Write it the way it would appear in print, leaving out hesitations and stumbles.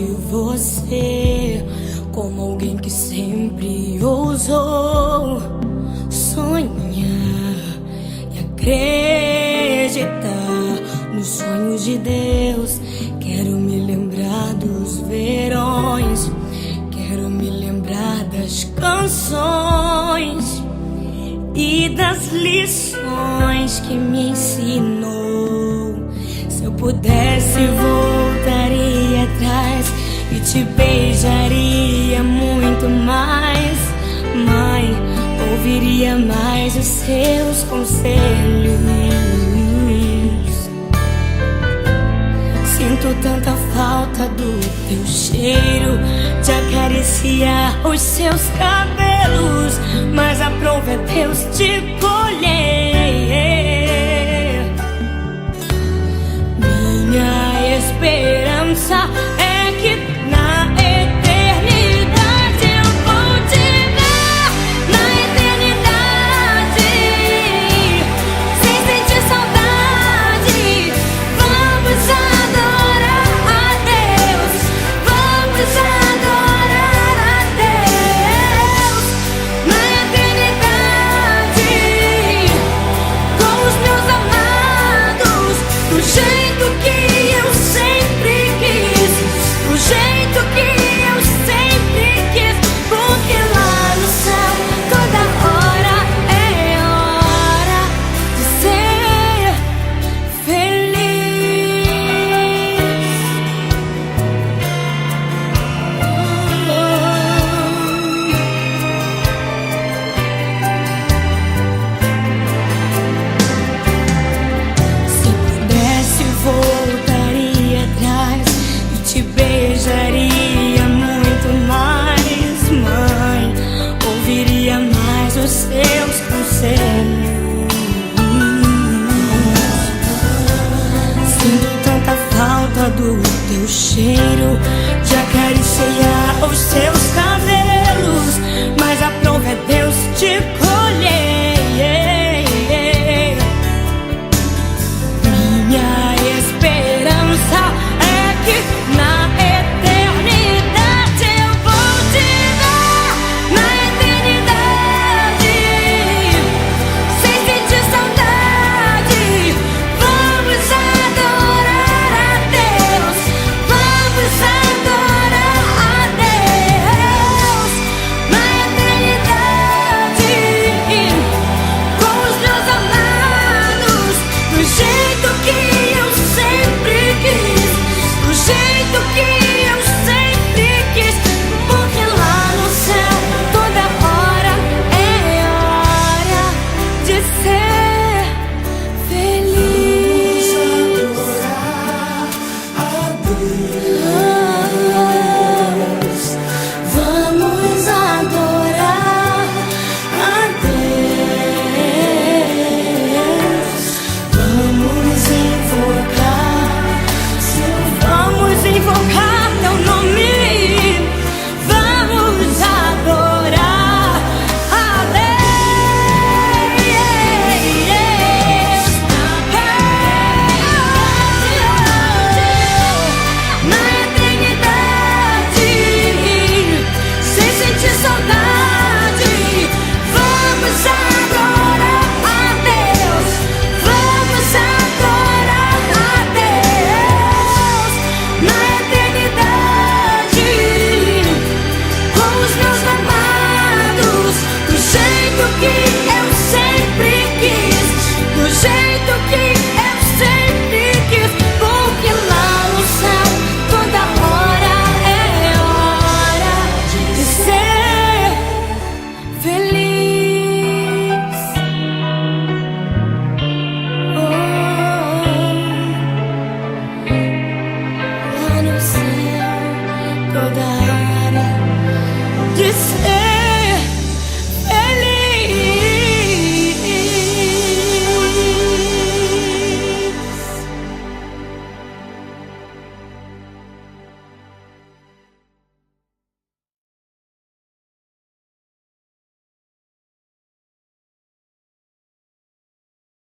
de você como alguém que sempre ousou sonhar e acreditar nos sonhos de Deus. Quero me lembrar dos verões, quero me lembrar das canções e das lições que me ensinou. Se eu pudesse, voltaria atrás e te beijaria muito mais. Mãe, ouviria mais os seus conselhos. Sinto tanta falta do teu cheiro, de acariciar os seus cabelos, mas aprove a Deus te colher. Minha esperança é que na eternidade eu vou te ver. Na eternidade, sem sentir saudade, vamos adorar a Deus. Vamos adorar a Deus. Na eternidade, com os meus amados, do jeito que eu sempre quis, do jeito que eu sempre quis, porque lá no céu toda hora é hora de ser feliz. Se pudesse, voltaria atrás e te beijaria muito mais. Mãe, ouviria mais os seus conselhos. Sinto tanta falta do teu cheiro, de acariciar os seus cabelos, mas aprove a Deus te colher. Minha esperança é que na eternidade eu vou te ver. Na eternidade, sem sentir saudade, vamos adorar a Deus. Vamos adorar a Deus. Na eternidade, com os meus amados, do jeito que eu sempre quis, do jeito que eu sempre quis, porque lá no céu toda hora é hora de ser feliz. Vamos adorar a Deus. Vamos invocar teu nome. Vamos adorar a Deus. Na eternidade, sem sentir saudade, vamos adorar a Deus. Vamos adorar a Deus. Na eternidade, com os meus amados, do jeito que eu sempre quis, do jeito que eu sempre quis, porque lá no céu toda hora é hora de ser feliz. Lá no céu toda